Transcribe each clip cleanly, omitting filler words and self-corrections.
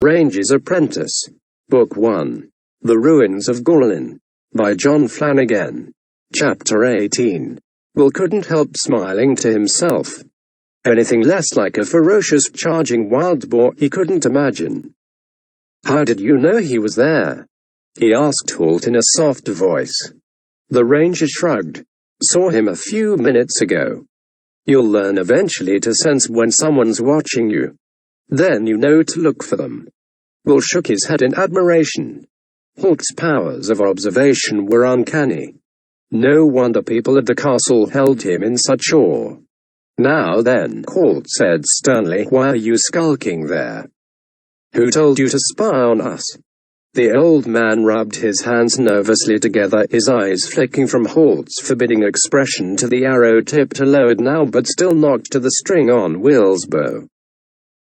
Ranger's Apprentice. Book 1. The Ruins of Gorlan. By John Flanagan. Chapter 18. Will couldn't help smiling to himself. Anything less like a ferocious charging wild boar he couldn't imagine. "How did you know he was there?" he asked Halt in a soft voice. The ranger shrugged. "Saw him a few minutes ago. You'll learn eventually to sense when someone's watching you. Then you know to look for them." Will shook his head in admiration. Halt's powers of observation were uncanny. No wonder people at the castle held him in such awe. "Now then," Halt said sternly, "why are you skulking there? Who told you to spy on us?" The old man rubbed his hands nervously together, his eyes flicking from Halt's forbidding expression to the arrow tipped lowered now but still knocked to the string on Will's bow.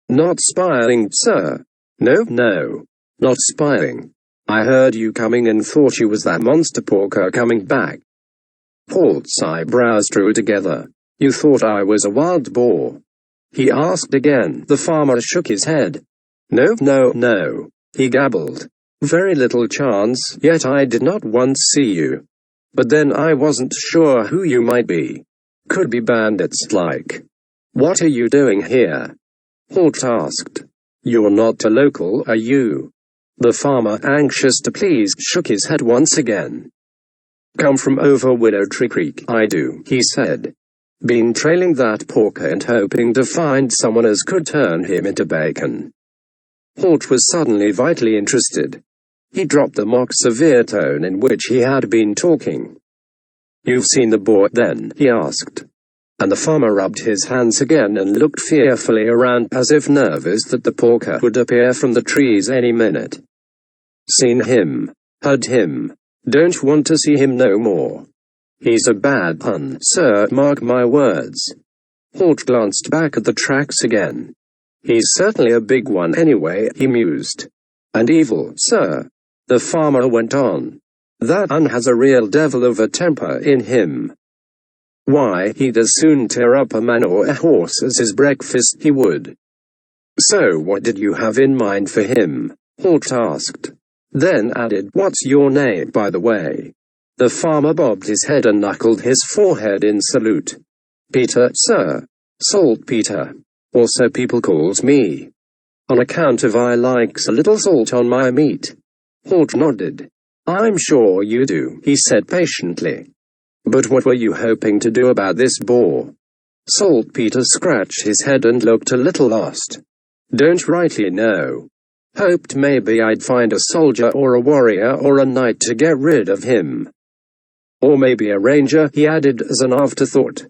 "Not spying, sir. No, not spying. I heard you coming and thought you was that monster porker coming back." Halt's eyebrows drew together. "You thought I was a wild boar?" he asked again. The farmer shook his head. No, he gabbled. "Very little chance, yet I did not once see you. But then I wasn't sure who you might be. Could be bandits like." "What are you doing here?" Halt asked. "You're not a local, are you?" The farmer, anxious to please, shook his head once again. "Come from over Willow Tree Creek, I do," he said. "Been trailing that porker and hoping to find someone as could turn him into bacon." Halt was suddenly vitally interested. He dropped the mock severe tone in which he had been talking. "You've seen the boar, then?" he asked. And the farmer rubbed his hands again and looked fearfully around as if nervous that the porker would appear from the trees any minute. "Seen him. Heard him. Don't want to see him no more. He's a bad un, sir, mark my words." Halt glanced back at the tracks again. "He's certainly a big one anyway," he mused. "And evil, sir," the farmer went on. "That un has a real devil of a temper in him. Why, he'd as soon tear up a man or a horse as his breakfast, he would." "So what did you have in mind for him?" Halt asked. Then added, "What's your name, by the way?" The farmer bobbed his head and knuckled his forehead in salute. "Peter, sir. Saltpeter. Or so people calls me. On account of I likes a little salt on my meat." Halt nodded. "I'm sure you do," he said patiently. "But what were you hoping to do about this boar?" Saltpeter scratched his head and looked a little lost. "Don't rightly know. Hoped maybe I'd find a soldier or a warrior or a knight to get rid of him. Or maybe a ranger," he added as an afterthought.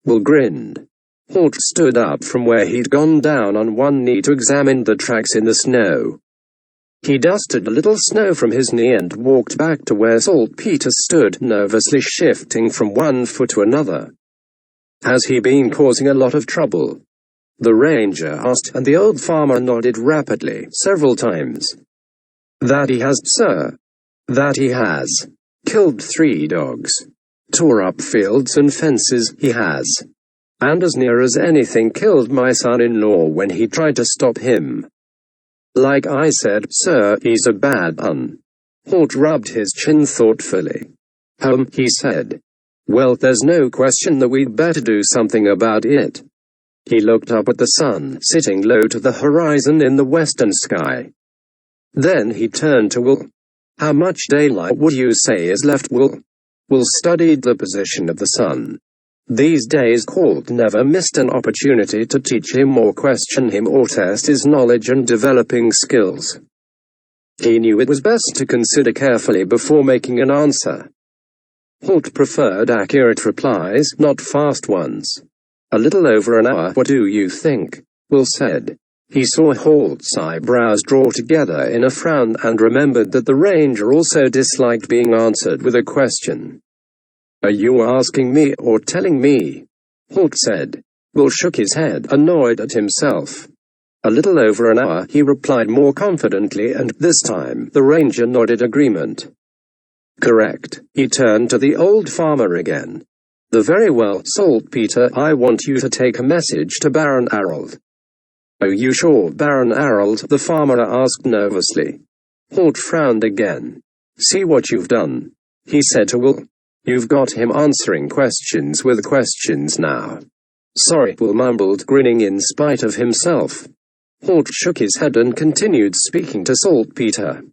Will grinned. Halt stood up from where he'd gone down on one knee to examine the tracks in the snow. He dusted a little snow from his knee and walked back to where Saltpeter stood, nervously shifting from one foot to another. "Has he been causing a lot of trouble?" the ranger asked, and the old farmer nodded rapidly, several times. "That he has, sir. That he has. Killed 3 dogs. Tore up fields and fences, he has. And as near as anything killed my son-in-law when he tried to stop him. Like I said, sir, he's a bad un." Halt rubbed his chin thoughtfully. He said. "Well, there's no question that we'd better do something about it." He looked up at the sun, sitting low to the horizon in the western sky. Then he turned to Will. "How much daylight would you say is left, Will?" Will studied the position of the sun. These days Halt never missed an opportunity to teach him or question him or test his knowledge and developing skills. He knew it was best to consider carefully before making an answer. Halt preferred accurate replies, not fast ones. "A little over an hour, what do you think?" Will said. He saw Halt's eyebrows draw together in a frown and remembered that the ranger also disliked being answered with a question. "Are you asking me or telling me?" Halt said. Will shook his head, annoyed at himself. "A little over an hour," he replied more confidently, and this time the ranger nodded agreement. "Correct." He turned to the old farmer again. "Very well, Saltpeter, I want you to take a message to Baron Harold. "Are you sure, Baron Harold?" the farmer asked nervously. Holt frowned again. "See what you've done," he said to Will. "You've got him answering questions with questions now." "Sorry," Will mumbled, grinning in spite of himself. Holt shook his head and continued speaking to Saltpeter.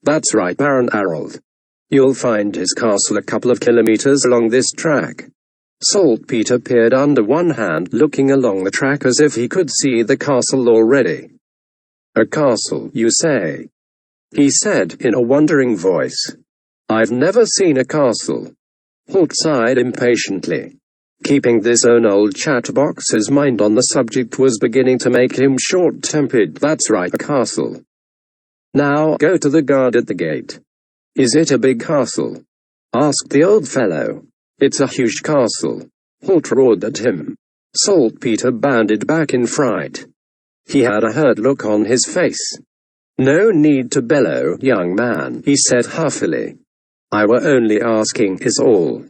"That's right, Baron Harold. You'll find his castle a couple of kilometers along this track." Saltpeter peered under one hand, looking along the track as if he could see the castle already. "A castle, you say?" he said in a wondering voice. "I've never seen a castle." Holt sighed impatiently. Keeping this old chatterbox's mind on the subject was beginning to make him short-tempered. "That's right, a castle. Now go to the guard at the gate." "Is it a big castle?" asked the old fellow. "It's a huge castle," Holt roared at him. Saltpeter bounded back in fright. He had a hurt look on his face. "No need to bellow, young man," he said huffily. "I were only asking is all."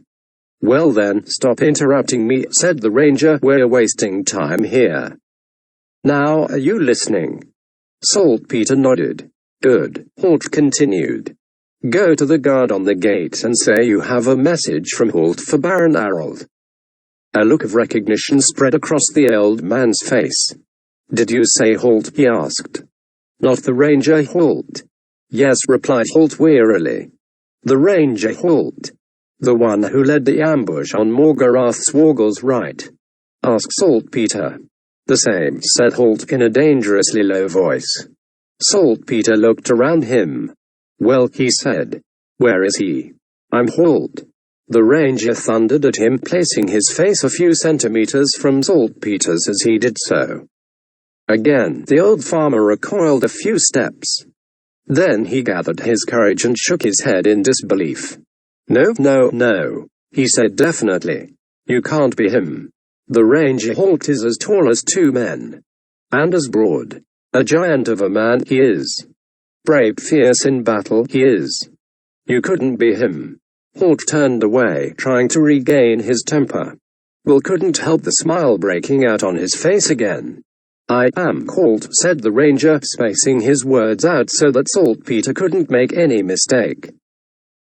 "Well then, stop interrupting me," said the ranger. "We're wasting time here. Now, are you listening?" Saltpeter nodded. "Good," Holt continued. "Go to the guard on the gate and say you have a message from Holt for Baron Harold." A look of recognition spread across the old man's face. "Did you say Holt?" he asked. "Not the ranger Holt." "Yes," replied Holt wearily. "The ranger Holt. The one who led the ambush on Morgarath Swargle's right?" asked Saltpeter. "The same," said Holt in a dangerously low voice. Saltpeter looked around him. "Well," he said. "Where is he?" "I'm Holt." The ranger thundered at him, placing his face a few centimeters from Saltpeter's as he did so. Again, the old farmer recoiled a few steps. Then he gathered his courage and shook his head in disbelief. "No, no, no," he said definitely. "You can't be him. The ranger Holt is as tall as two men. And as broad. A giant of a man he is. Brave, fierce in battle he is. You couldn't be him." Holt turned away, trying to regain his temper. Will couldn't help the smile breaking out on his face again. "I am Holt," said the ranger, spacing his words out so that Saltpeter couldn't make any mistake.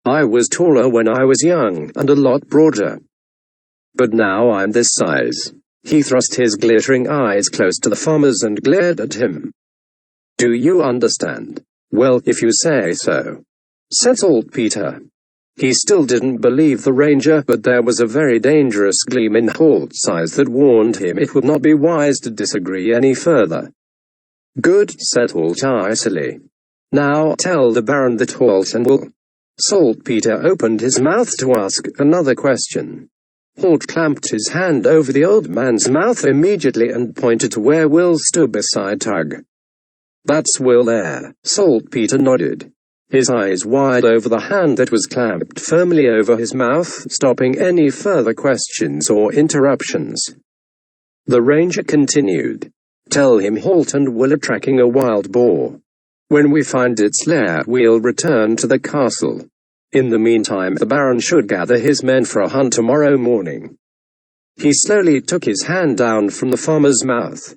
"I was taller when I was young, and a lot broader. But now I'm this size." He thrust his glittering eyes close to the farmer's and glared at him. "Do you understand?" "Well, if you say so," said Saltpeter. He still didn't believe the ranger, but there was a very dangerous gleam in Holt's eyes that warned him it would not be wise to disagree any further. "Good," said Holt icily. "Now tell the Baron that Holt and Will—" Saltpeter opened his mouth to ask another question. Holt clamped his hand over the old man's mouth immediately and pointed to where Will stood beside Tug. "That's Will there," Saltpeter nodded, his eyes wide over the hand that was clamped firmly over his mouth, stopping any further questions or interruptions. The ranger continued. "Tell him Holt and Will are tracking a wild boar. When we find its lair, we'll return to the castle. In the meantime, the Baron should gather his men for a hunt tomorrow morning." He slowly took his hand down from the farmer's mouth.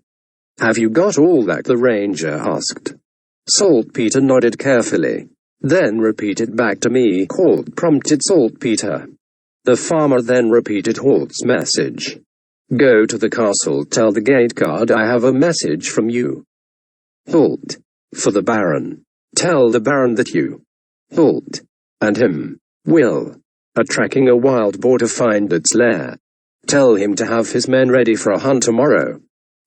"Have you got all that?" the ranger asked. Saltpeter nodded carefully. "Then repeat it back to me," Holt prompted Saltpeter. The farmer then repeated Holt's message. "Go to the castle, tell the gate guard I have a message from you. Holt. For the Baron. Tell the Baron that you, Holt, and him, Will, are tracking a wild boar to find its lair. Tell him to have his men ready for a hunt tomorrow."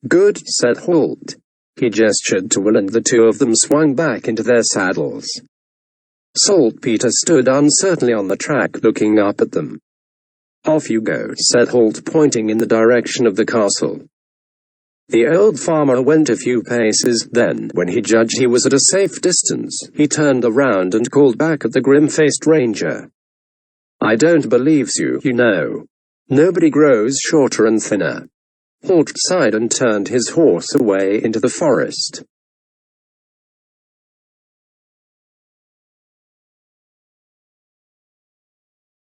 "Good," said Holt. He gestured to Will and the two of them swung back into their saddles. Saltpeter stood uncertainly on the track looking up at them. "Off you go," said Holt, pointing in the direction of the castle. The old farmer went a few paces, then, when he judged he was at a safe distance, he turned around and called back at the grim-faced ranger. "I don't believe you, you know. Nobody grows shorter and thinner." Holt sighed and turned his horse away into the forest.